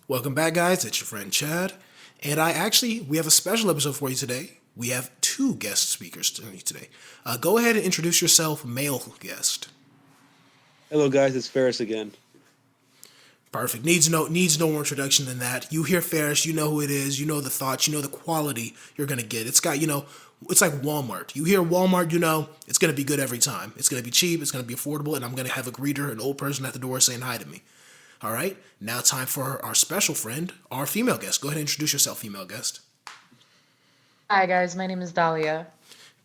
Welcome back, guys. It's your friend Chad. And we have a special episode for you today. We have two guest speakers today. Go ahead and introduce yourself, male guest. Hello, guys. It's Ferris again. Perfect. Needs no more introduction than that. You hear Ferris, you know who it is, you know the thoughts, you know the quality you're gonna get. It's got, it's like Walmart. You hear Walmart, you know it's gonna be good every time. It's gonna be cheap, it's gonna be affordable, and I'm gonna have a greeter, an old person at the door saying hi to me. All right, now time for our special friend, our female guest. Go ahead and introduce yourself, female guest. Hi guys, my name is Dahlia.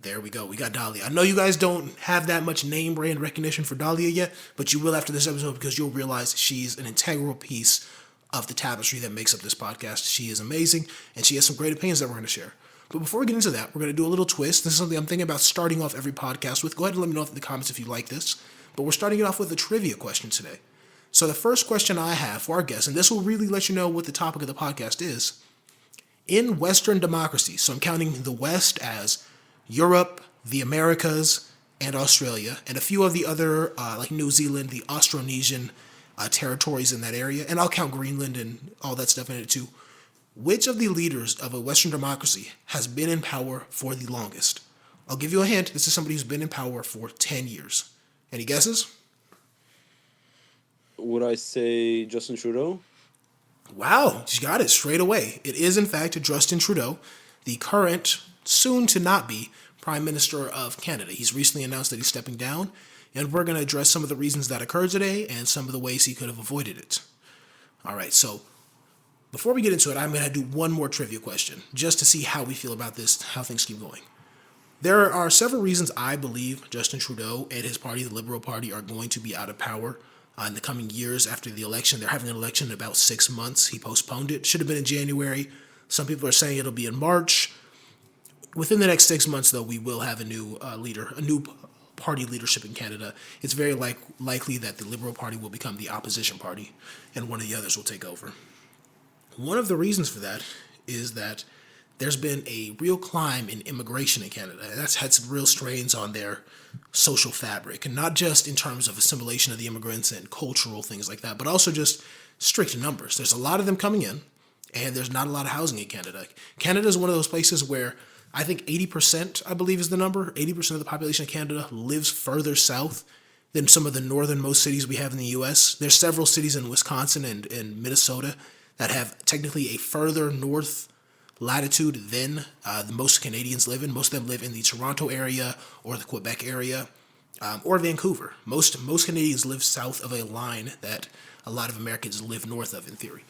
There we go. We got Dahlia. I know you guys don't have that much name brand recognition for Dahlia yet, but you will after this episode because you'll realize she's an integral piece of the tapestry that makes up this podcast. She is amazing, and she has some great opinions that we're going to share. But before we get into that, we're going to do a little twist. This is something I'm thinking about starting off every podcast with. Go ahead and let me know in the comments if you like this. But we're starting it off with a trivia question today. So the first question I have for our guests, and this will really let you know what the topic of the podcast is, in Western democracy, so I'm counting the West as Europe, the Americas, and Australia, and a few of the other, like New Zealand, the Austronesian territories in that area, and I'll count Greenland and all that stuff in it too. Which of the leaders of a Western democracy has been in power for the longest? I'll give you a hint. This is somebody who's been in power for 10 years. Any guesses? Would I say Justin Trudeau? Wow, you got it straight away. It is, in fact, Justin Trudeau, the current, soon to not be, Prime Minister of Canada. He's recently announced that he's stepping down, and we're going to address some of the reasons that occurred today and some of the ways he could have avoided it. All right, so before we get into it, I'm going to do one more trivia question, just to see how we feel about this, how things keep going. There are several reasons I believe Justin Trudeau and his party, the Liberal Party, are going to be out of power in the coming years after the election. They're having an election in about 6 months. He postponed it. Should have been in January. Some people are saying it'll be in March. Within the next 6 months, though, we will have a new leader, a new party leadership in Canada. It's very likely that the Liberal Party will become the opposition party, and one of the others will take over. One of the reasons for that is that there's been a real climb in immigration in Canada, and that's had some real strains on their social fabric, and not just in terms of assimilation of the immigrants and cultural things like that, but also just strict numbers. There's a lot of them coming in, and there's not a lot of housing in Canada. Canada is one of those places where I think 80%, I believe is the number, 80% of the population of Canada lives further south than some of the northernmost cities we have in the U.S. There's several cities in Wisconsin and Minnesota that have technically a further north latitude than the most Canadians live in. Most of them live in the Toronto area or the Quebec area or Vancouver. Most Canadians live south of a line that a lot of Americans live north of in theory.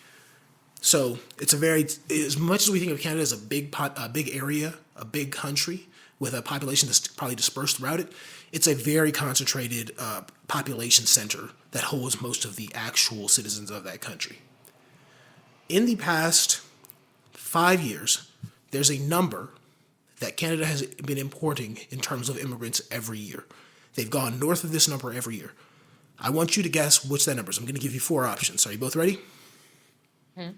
So it's as much as we think of Canada as a big area, a big country with a population that's probably dispersed throughout it, it's a very concentrated population center that holds most of the actual citizens of that country. In the past 5 years, there's a number that Canada has been importing in terms of immigrants every year. They've gone north of this number every year. I want you to guess which that number is. I'm going to give you 4 options. Are you both ready? Hmm.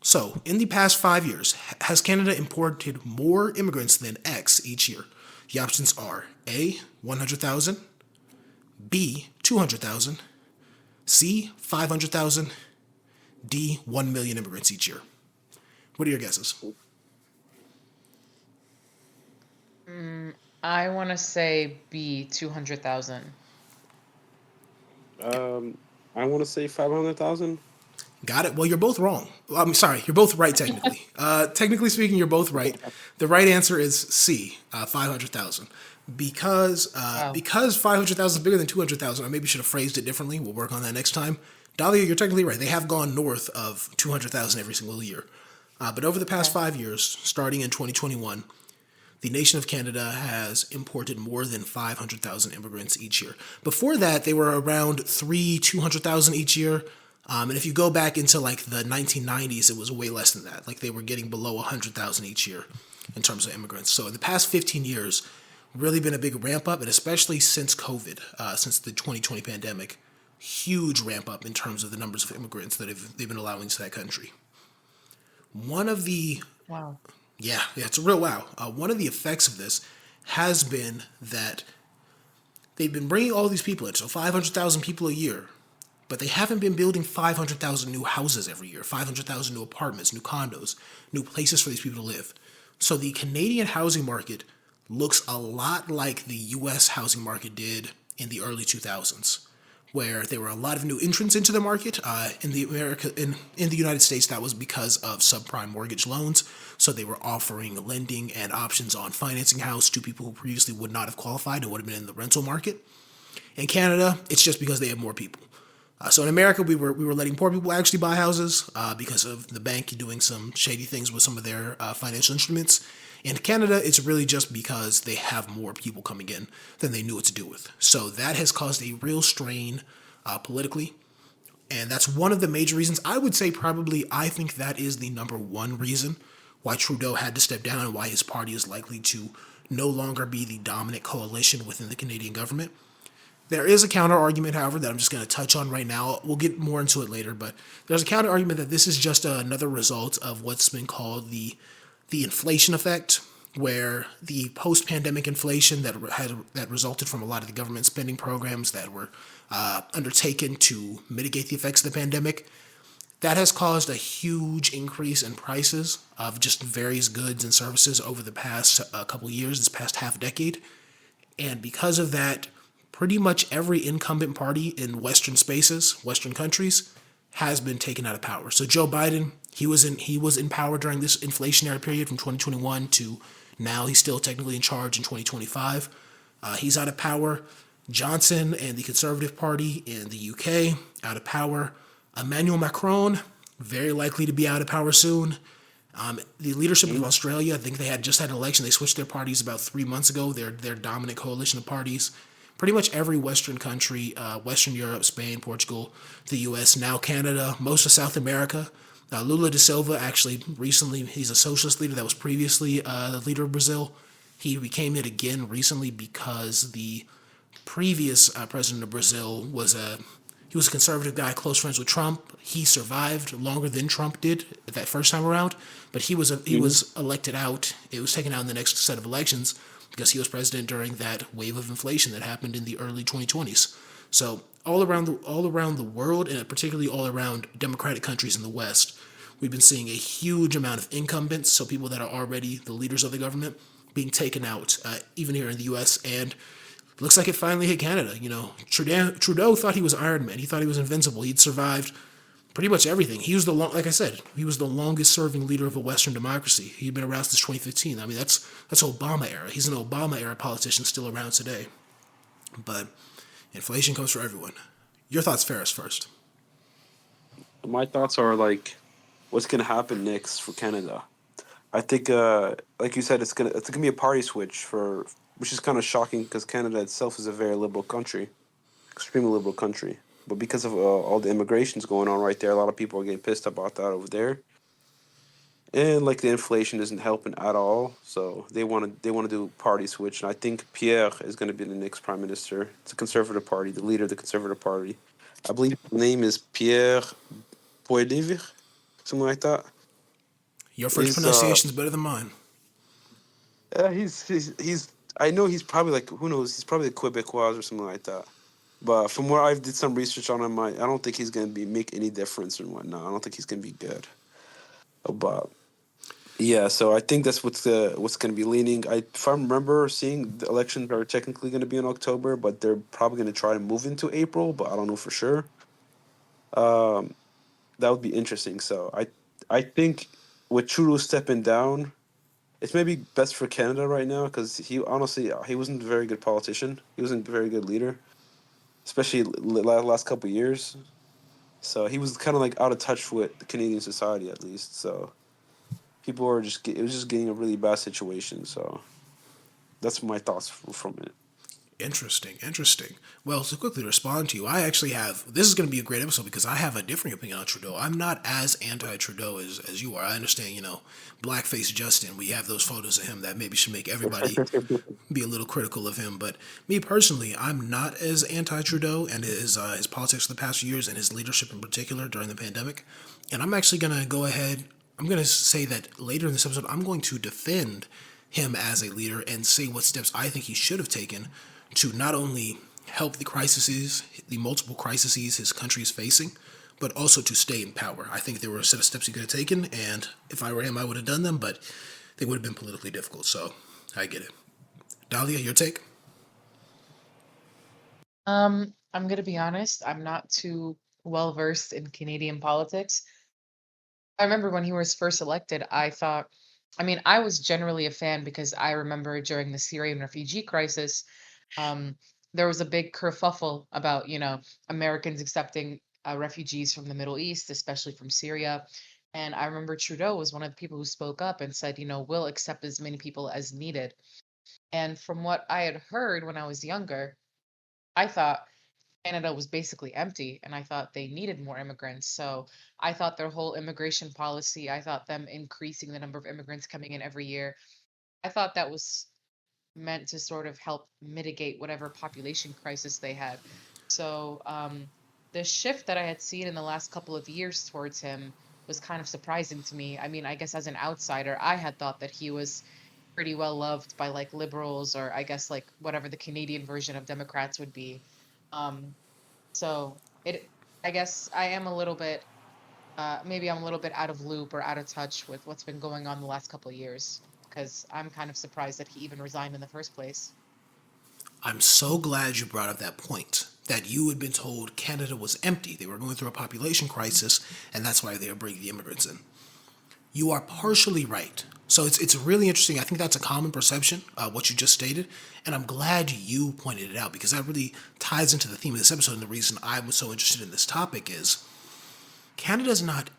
So, in the past 5 years, has Canada imported more immigrants than X each year? The options are A, 100,000, B, 200,000, C, 500,000, D, 1 million immigrants each year. What are your guesses? I want to say B, 200,000. I want to say 500,000. Got it. Well, you're both wrong. I'm sorry. You're both right, technically. Technically speaking, you're both right. The right answer is C, 500,000. Because 500,000 is bigger than 200,000, I maybe should have phrased it differently. We'll work on that next time. Dahlia, you're technically right. They have gone north of 200,000 every single year. But over the past 5 years, starting in 2021, the nation of Canada has imported more than 500,000 immigrants each year. Before that, they were around 200,000 each year. And if you go back into like the 1990s, it was way less than that. Like they were getting below 100,000 each year in terms of immigrants. So in the past 15 years, really been a big ramp up, and especially since COVID, since the 2020 pandemic, huge ramp up in terms of the numbers of immigrants that they've been allowing to that country. One of the Wow. Yeah, it's a real wow. One of the effects of this has been that they've been bringing all these people in, so 500,000 people a year, but they haven't been building 500,000 new houses every year, 500,000 new apartments, new condos, new places for these people to live. So the Canadian housing market looks a lot like the US housing market did in the early 2000s, where there were a lot of new entrants into the market. In the United States, that was because of subprime mortgage loans. So they were offering lending and options on financing house to people who previously would not have qualified and would have been in the rental market. In Canada, it's just because they have more people. So in America, we were letting poor people actually buy houses because of the bank doing some shady things with some of their financial instruments. In Canada, it's really just because they have more people coming in than they knew what to do with. So that has caused a real strain politically. And that's one of the major reasons. I would say probably I think that is the number one reason why Trudeau had to step down and why his party is likely to no longer be the dominant coalition within the Canadian government. There is a counter argument, however, that I'm just going to touch on right now. We'll get more into it later, but there's a counter argument that this is just another result of what's been called the inflation effect, where the post-pandemic inflation that resulted from a lot of the government spending programs that were undertaken to mitigate the effects of the pandemic, that has caused a huge increase in prices of just various goods and services over the past couple years, this past half decade. And because of that, pretty much every incumbent party in Western spaces, Western countries, has been taken out of power. So Joe Biden, he was in power during this inflationary period from 2021 to now. He's still technically in charge in 2025. He's out of power. Johnson and the Conservative Party in the UK, out of power. Emmanuel Macron, very likely to be out of power soon. The leadership of Australia, I think they had just had an election. They switched their parties about 3 months ago. Their dominant coalition of parties. Pretty much every Western country, Western Europe, Spain, Portugal, the U.S., now Canada, most of South America. Lula da Silva, actually, recently, he's a socialist leader that was previously the leader of Brazil. He became it again recently because the previous president of Brazil was a conservative guy, close friends with Trump. He survived longer than Trump did that first time around, but he was elected out. It was taken out in the next set of elections because he was president during that wave of inflation that happened in the early 2020s. So all around the world, and particularly all around democratic countries in the West, we've been seeing a huge amount of incumbents, so people that are already the leaders of the government, being taken out, even here in the U.S. And it looks like it finally hit Canada. You know, Trudeau thought he was Iron Man. He thought he was invincible. He'd survived pretty much everything. He was like I said, he was the longest serving leader of a Western democracy. He'd been around since 2015. I mean, that's Obama era. He's an Obama era politician still around today. But inflation comes for everyone. Your thoughts, Ferris, first. My thoughts are like, what's gonna happen next for Canada? I think, like you said, it's gonna be a party switch which is kind of shocking because Canada itself is a very liberal country, extremely liberal country. But because of all the immigrations going on right there, a lot of people are getting pissed about that over there. And like the inflation isn't helping at all, so they want to do party switch. And I think Pierre is going to be the next prime minister. It's a conservative party, the leader of the conservative party. I believe his name is Pierre Poilievre, something like that. Your French Is pronunciation is better than mine. he's I know he's probably like, who knows, he's probably a Quebecois or something like that. But from where I did some research on him, I don't think he's gonna be make any difference and whatnot. I don't think he's gonna be good. But yeah, so I think that's what's gonna be leaning. If I remember seeing, the elections are technically gonna be in October, but they're probably gonna try to move into April, but I don't know for sure. Um, that would be interesting. So I think with Trudeau stepping down, it's maybe best for Canada right now because he honestly, he wasn't a very good politician. He wasn't a very good leader, especially last couple of years. So he was kind of like out of touch with the Canadian society at least. So people were it was just getting a really bad situation. So that's my thoughts from it. Interesting, interesting. Well, to quickly respond to you, I actually have. This is going to be a great episode because I have a different opinion on Trudeau. I'm not as anti-Trudeau as you are. I understand, blackface Justin. We have those photos of him that maybe should make everybody be a little critical of him. But me personally, I'm not as anti-Trudeau and his politics for the past few years and his leadership in particular during the pandemic. And I'm actually going to go ahead. I'm going to say that later in this episode, I'm going to defend him as a leader and say what steps I think he should have taken to not only help the multiple crises his country is facing, but also to stay in power. I think there were a set of steps he could have taken, and if I were him, I would have done them, but they would have been politically difficult. So I get it. Dahlia, your take? I'm gonna be honest, I'm not too well versed in Canadian politics. I remember when he was first elected, I mean, I was generally a fan because I remember during the Syrian refugee crisis, um, there was a big kerfuffle about, Americans accepting refugees from the Middle East, especially from Syria. And I remember Trudeau was one of the people who spoke up and said, we'll accept as many people as needed. And from what I had heard when I was younger, I thought Canada was basically empty, and I thought they needed more immigrants. So I thought their whole immigration policy, I thought them increasing the number of immigrants coming in every year, I thought that was meant to sort of help mitigate whatever population crisis they had. So the shift that I had seen in the last couple of years towards him was kind of surprising to me. I mean, I guess as an outsider, I had thought that he was pretty well loved by like liberals or I guess like whatever the Canadian version of Democrats would be. Um, so it, I guess I am a little bit, maybe I'm a little bit out of loop or out of touch with what's been going on the last couple of years because I'm kind of surprised that he even resigned in the first place. I'm so glad you brought up that point that you had been told Canada was empty. They were going through a population crisis, and that's why they were bringing the immigrants in. You are partially right. So it's really interesting. I think that's a common perception, what you just stated, and I'm glad you pointed it out because that really ties into the theme of this episode. And the reason I was so interested in this topic is Canada's not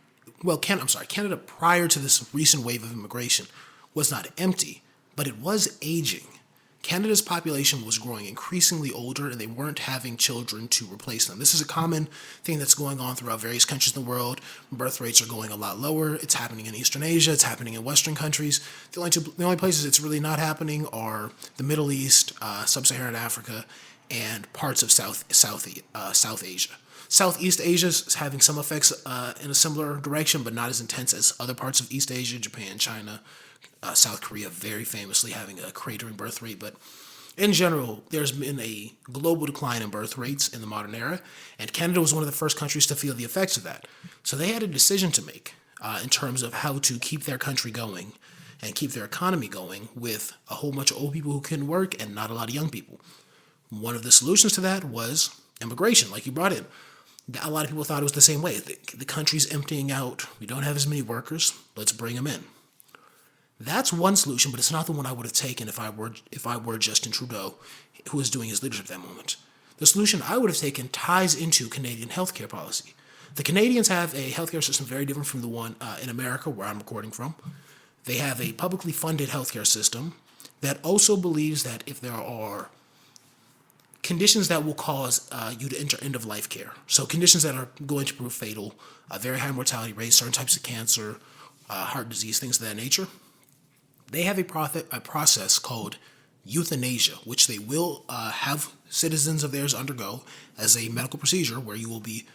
Canada prior to this recent wave of immigration was not empty, but it was aging. Canada's population was growing increasingly older and they weren't having children to replace them. This is a common thing that's going on throughout various countries in the world. Birth rates are going a lot lower. It's happening in Eastern Asia, it's happening in Western countries. The only places it's really not happening are the Middle East, Sub-Saharan Africa, and parts of South Asia. Southeast Asia is having some effects in a similar direction, but not as intense as other parts of East Asia, Japan, China, South Korea, very famously having a cratering birth rate. But in general, there's been a global decline in birth rates in the modern era, and Canada was one of the first countries to feel the effects of that. So they had a decision to make in terms of how to keep their country going and keep their economy going with a whole bunch of old people who couldn't work and not a lot of young people. One of the solutions to that was immigration, like you brought in. A lot of people thought it was the same way. The country's emptying out. We don't have as many workers. Let's bring them in. That's one solution, but it's not the one I would have taken if I were Justin Trudeau, who was doing his leadership at that moment. The solution I would have taken ties into Canadian healthcare policy. The Canadians have a healthcare system very different from the one in America, where I'm recording from. They have a publicly funded healthcare system that also believes that if there are conditions that will cause you to enter end of life care. So conditions that are going to prove fatal, very high mortality rates, certain types of cancer, heart disease, things of that nature. They have a process called euthanasia, which they will have citizens of theirs undergo as a medical procedure where you will be.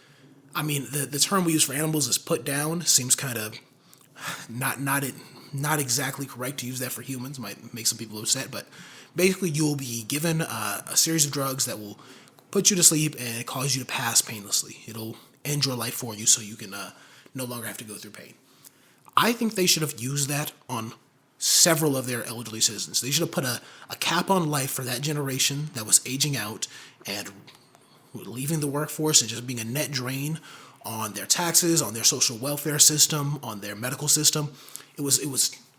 I mean, the term we use for animals is put down. Seems kind of not exactly correct to use that for humans. Might make some people upset, but basically you'll be given a series of drugs that will put you to sleep and cause you to pass painlessly. It'll end your life for you so you can no longer have to go through pain. I think they should have used that on several of their elderly citizens. They should have put a cap on life for that generation that was aging out and leaving the workforce and just being a net drain on their taxes, on their social welfare system, on their medical system.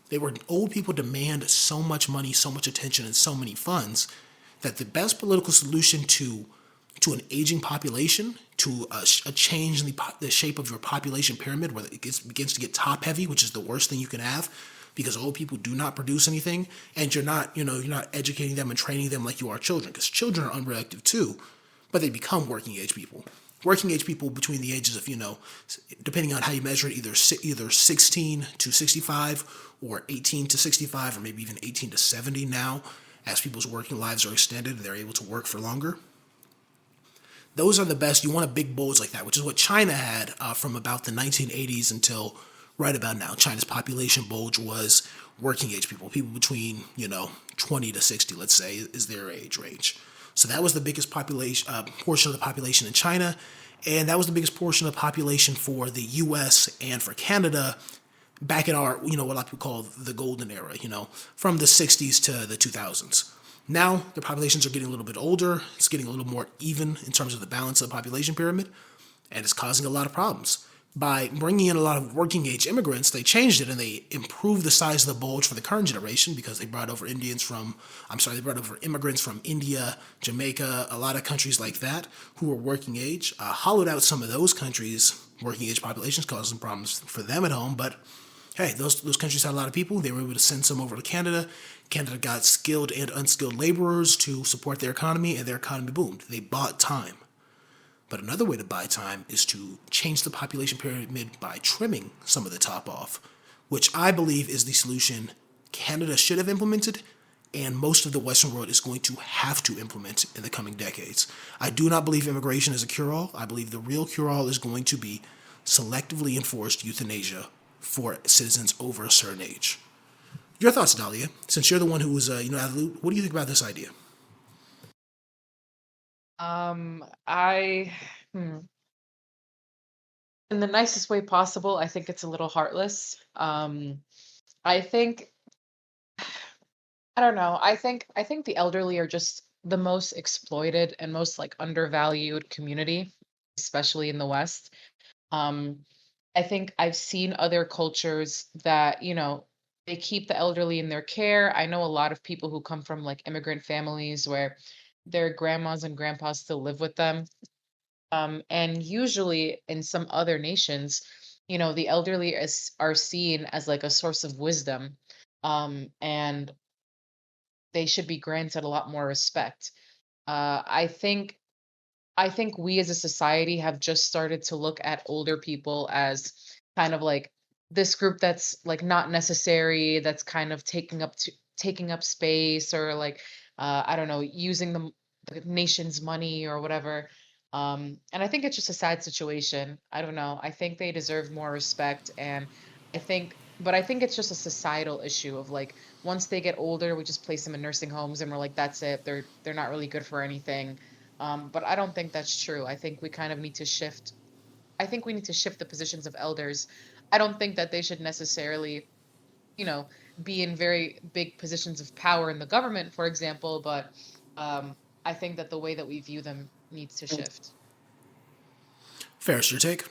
They were old people demand so much money, so much attention, and so many funds that the best political solution to an aging population, to a change in the shape of your population pyramid, where it begins to get top heavy, which is the worst thing you can have, because old people do not produce anything, and you're not educating them and training them like you are children, because children are unproductive too, but they become working age people. Working age people between the ages of, depending on how you measure it, either 16 to 65 or 18 to 65 or maybe even 18 to 70 now, as people's working lives are extended, they're able to work for longer. Those are the best. You want a big bulge like that, which is what China had from about the 1980s until right about now. China's population bulge was working age people between, 20 to 60, let's say, is their age range. So that was the biggest population portion of the population in China, and that was the biggest portion of the population for the U.S. and for Canada back in our, what a lot of people call the golden era, from the 60s to the 2000s. Now, the populations are getting a little bit older. It's getting a little more even in terms of the balance of the population pyramid, and it's causing a lot of problems. By bringing in a lot of working age immigrants, they changed it and they improved the size of the bulge for the current generation because they brought over they brought over immigrants from India, Jamaica, a lot of countries like that who were working age, hollowed out some of those countries' working age populations, causing problems for them at home. But hey, those countries had a lot of people. They were able to send some over to Canada. Canada got skilled and unskilled laborers to support their economy, and their economy boomed. They bought time. But another way to buy time is to change the population pyramid by trimming some of the top off, which I believe is the solution Canada should have implemented and most of the Western world is going to have to implement in the coming decades. I do not believe immigration is a cure-all. I believe the real cure-all is going to be selectively enforced euthanasia for citizens over a certain age. Your thoughts, Dahlia, since you're the one who was, out of the loop, what do you think about this idea? I, hmm, in the nicest way possible, I think it's a little heartless. I think, I don't know. I think the elderly are just the most exploited and most like undervalued community, especially in the West. Um, I think I've seen other cultures that, they keep the elderly in their care. I know a lot of people who come from like immigrant families where their grandmas and grandpas still live with them. And usually in some other nations, the elderly are seen as like a source of wisdom. And they should be granted a lot more respect. I think we as a society have just started to look at older people as kind of like this group that's like not necessary, that's kind of taking up space or like I don't know, using the nation's money or whatever. And I think it's just a sad situation. I don't know. I think they deserve more respect and but I think it's just a societal issue of like once they get older, we just place them in nursing homes and we're like, that's it. They're not really good for anything. But I don't think that's true. I think we kind of need to shift. I think we need to shift the positions of elders. I don't think that they should necessarily, you know, be in very big positions of power in the government, for example, but I think that the way that we view them needs to shift. Ferris, your take?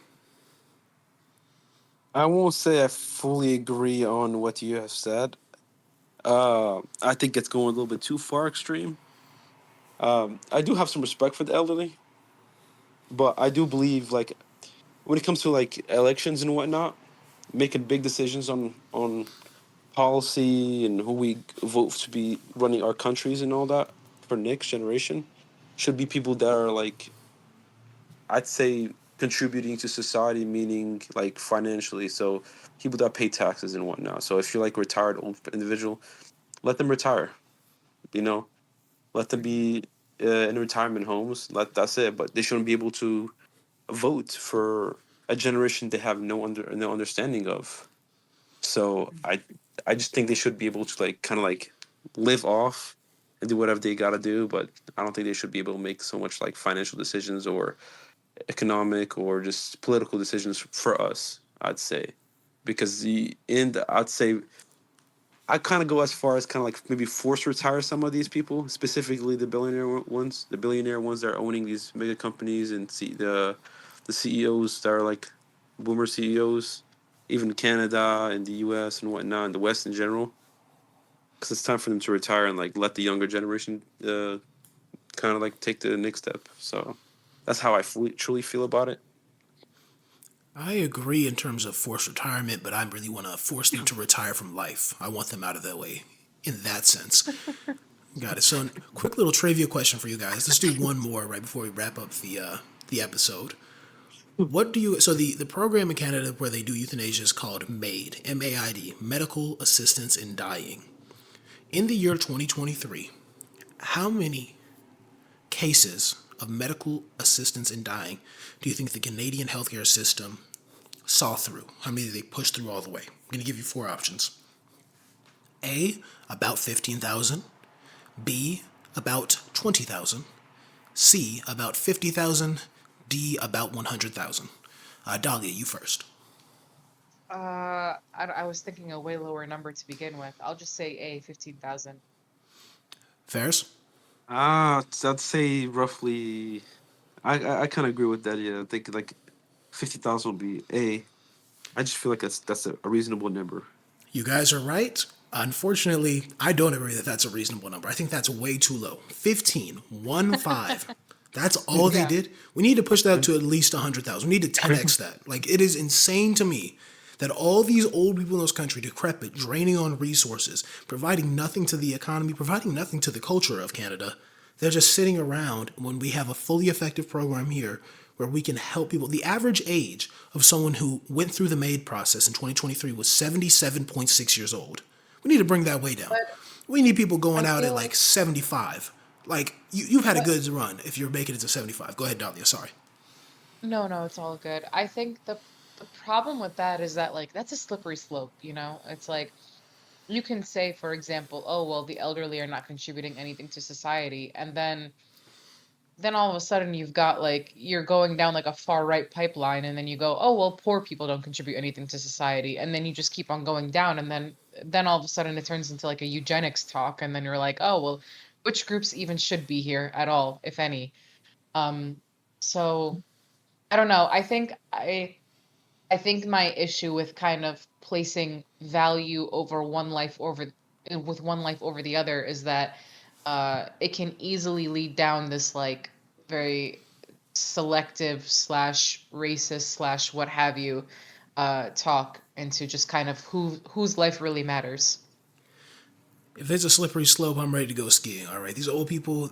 I won't say I fully agree on what you have said. I think it's going a little bit too far extreme. I do have some respect for the elderly, but I do believe like when it comes to like elections and whatnot, making big decisions on policy and who we vote to be running our countries and all that for next generation should be people that are like I'd say contributing to society, meaning like financially. So people that pay taxes and whatnot. So if you're like a retired old individual, let them retire. You know, let them be in retirement homes. That's it. But they shouldn't be able to vote for a generation they have no understanding of. So I just think they should be able to like kind of like live off and do whatever they gotta do. But I don't think they should be able to make so much like financial decisions or economic or just political decisions for us. I'd say because I'd say I kind of go as far as kind of like maybe force retire some of these people, specifically the billionaire ones that are owning these mega companies and see the CEOs that are like boomer CEOs, even Canada and the U.S. and whatnot, and the West in general. Because it's time for them to retire and like let the younger generation kind of like take the next step. So that's how I truly feel about it. I agree in terms of forced retirement, but I really want to force them to retire from life. I want them out of that way in that sense. Got it. So, quick little trivia question for you guys. Let's do one more right before we wrap up the episode. What do you? So the program in Canada where they do euthanasia is called MAID, MAID, Medical Assistance in Dying. In the year 2023, how many cases of medical assistance in dying do you think the Canadian healthcare system saw through? How many did they push through all the way? I'm going to give you four options. A, about 15,000. B, about 20,000. C, about 50,000, D, about 100,000. Dahlia, you first. I was thinking a way lower number to begin with. I'll just say A, 15,000. Ferris? I'd say roughly. I kind of agree with that. Yeah, I think like 50,000 would be A. I just feel like that's a reasonable number. You guys are right. Unfortunately, I don't agree that that's a reasonable number. I think that's way too low. 15, 1 5. That's all they Yeah. did. We need to push that up to at least 100,000. We need to 10x that. Like, it is insane to me that all these old people in this country, decrepit, draining on resources, providing nothing to the economy, providing nothing to the culture of Canada, they're just sitting around when we have a fully effective program here where we can help people. The average age of someone who went through the MAID process in 2023 was 77.6 years old. We need to bring that way down. But We need people going I out at feel like like, 75. Like, you've had a but good run if you're making it to 75. Go ahead, Dahlia. Sorry. no, no, it's all good. I think the problem with that is that like that's a slippery slope, you know? It's like you can say, for example, oh, well, the elderly are not contributing anything to society, and then all of a sudden you've got like you're going down like a far right pipeline, and then you go, oh, well, poor people don't contribute anything to society, and then you just keep on going down, and then all of a sudden it turns into like a eugenics talk, and then you're like, oh, well, which groups even should be here at all, if any? Um, so I don't know. I think my issue with kind of placing value over one life over with one life over the other is that it can easily lead down this like very selective slash racist slash what have you talk into just kind of whose life really matters. If it's a slippery slope, I'm ready to go skiing. All right. These old people,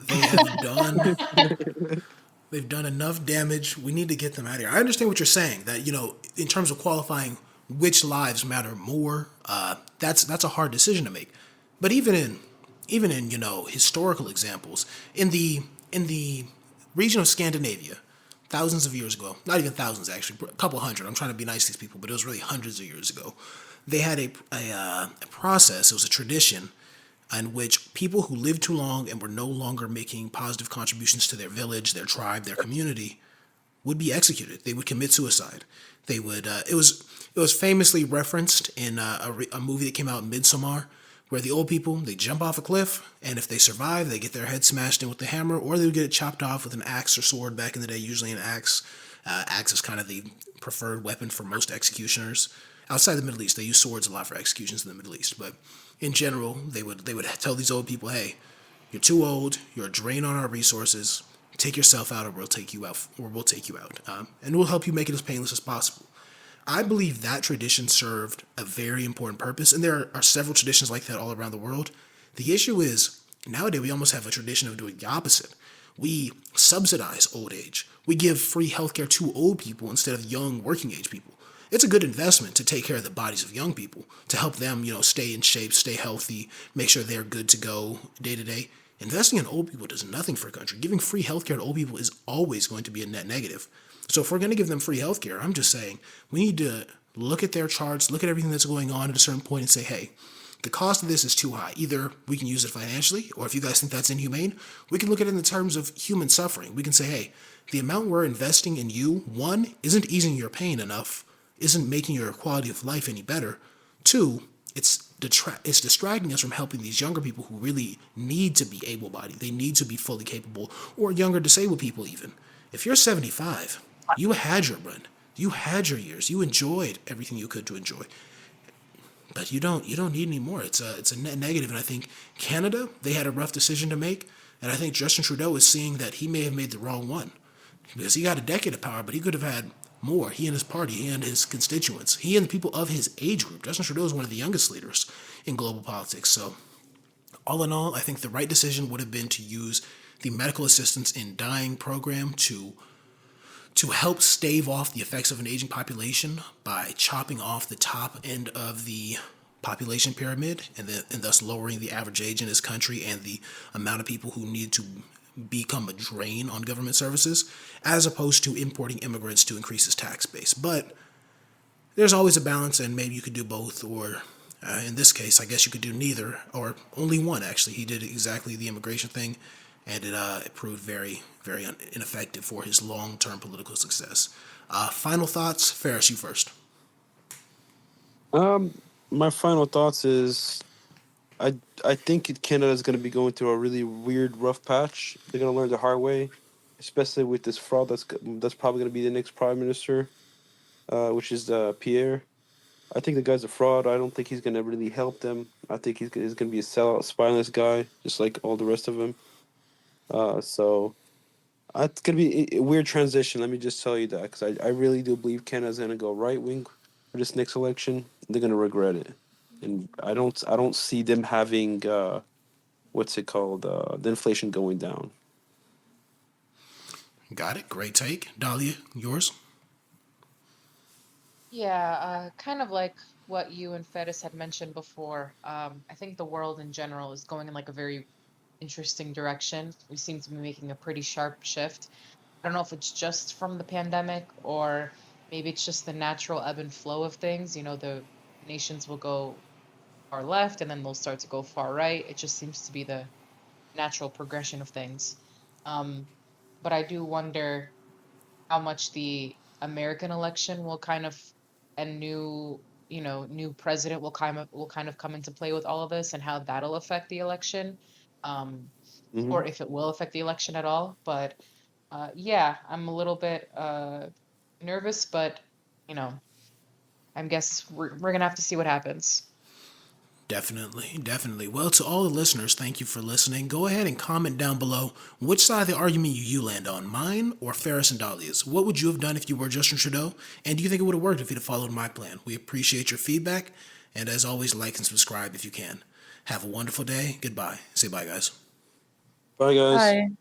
they've done enough damage. We need to get them out of here. I understand what you're saying. That in terms of qualifying which lives matter more, that's a hard decision to make. But even in historical examples in the region of Scandinavia, thousands of years ago, not even thousands actually, a couple hundred. I'm trying to be nice to these people, but it was really hundreds of years ago. They had a process. It was a tradition in which people who lived too long and were no longer making positive contributions to their village, their tribe, their community would be executed. They would commit suicide. They would. It was famously referenced in a movie that came out, Midsommar, where the old people they jump off a cliff, and if they survive, they get their head smashed in with the hammer, or they would get it chopped off with an axe or sword. Back in the day, usually an axe. Axe is kind of the preferred weapon for most executioners. Outside the Middle East, they use swords a lot for executions in the Middle East, but in general, they would tell these old people, "Hey, you're too old. You're a drain on our resources. Take yourself out, or we'll take you out, and we'll help you make it as painless as possible." I believe that tradition served a very important purpose, and there are several traditions like that all around the world. The issue is nowadays we almost have a tradition of doing the opposite. We subsidize old age. We give free healthcare to old people instead of young working age people. It's a good investment to take care of the bodies of young people, to help them, stay in shape, stay healthy, make sure they're good to go day to day. Investing in old people does nothing for a country. Giving free healthcare to old people is always going to be a net negative. So if we're going to give them free healthcare, I'm just saying we need to look at their charts, look at everything that's going on at a certain point and say, hey, the cost of this is too high. Either we can use it financially, or if you guys think that's inhumane, we can look at it in the terms of human suffering. We can say, hey, the amount we're investing in you, one, isn't easing your pain enough, isn't making your quality of life any better. Two, it's distracting us from helping these younger people who really need to be able-bodied. They need to be fully capable, or younger disabled people even. If you're 75, you had your run. You had your years. You enjoyed everything you could to enjoy. But you don't need any more. It's a net negative, and I think Canada, they had a rough decision to make, and I think Justin Trudeau is seeing that he may have made the wrong one because he got a decade of power, but he could have had more. He and his party, he and his constituents, he and the people of his age group. Justin Trudeau is one of the youngest leaders in global politics. So all in all, I think the right decision would have been to use the medical assistance in dying program to help stave off the effects of an aging population by chopping off the top end of the population pyramid and thus lowering the average age in this country and the amount of people who need to become a drain on government services, as opposed to importing immigrants to increase its tax base. But there's always a balance, and maybe you could do both, or in this case, I guess you could do neither, or only one, actually. He did exactly the immigration thing, and it proved very, very ineffective for his long-term political success. Final thoughts, Ferris, you first. Um, my final thoughts is I I think Canada is going to be going through a really weird, rough patch. They're going to learn the hard way, especially with this fraud that's probably going to be the next prime minister, which is Pierre. I think the guy's a fraud. I don't think he's going to really help them. I think he's going to be a sellout, spineless guy, just like all the rest of them. So it's going to be a weird transition. Let me just tell you that because I really do believe Canada's going to go right wing for this next election. They're going to regret it, and I don't see them having what's it called the inflation going down. Got it. Great take. Dahlia, yours? Yeah, kind of like what you and Fedis had mentioned before. I think the world in general is going in like a very interesting direction. We seem to be making a pretty sharp shift. I don't know if it's just from the pandemic or maybe it's just the natural ebb and flow of things. You know, the nations will go far left and then they'll start to go far right. It just seems to be the natural progression of things. Um, but I do wonder how much the American election will kind of and new president will kind of come into play with all of this and how that'll affect the election. Um, Hmm. or if it will affect the election at all. But yeah, I'm a little bit nervous, but you know, I guess we're gonna have to see what happens. Definitely, definitely. Well, to all the listeners, thank you for listening. Go ahead and comment down below which side of the argument you land on, mine or Ferris and Dahlia's. What would you have done if you were Justin Trudeau? And do you think it would have worked if you'd have followed my plan? We appreciate your feedback, and as always, like and subscribe if you can. Have a wonderful day. Goodbye. Say bye, guys. Bye, guys. Bye.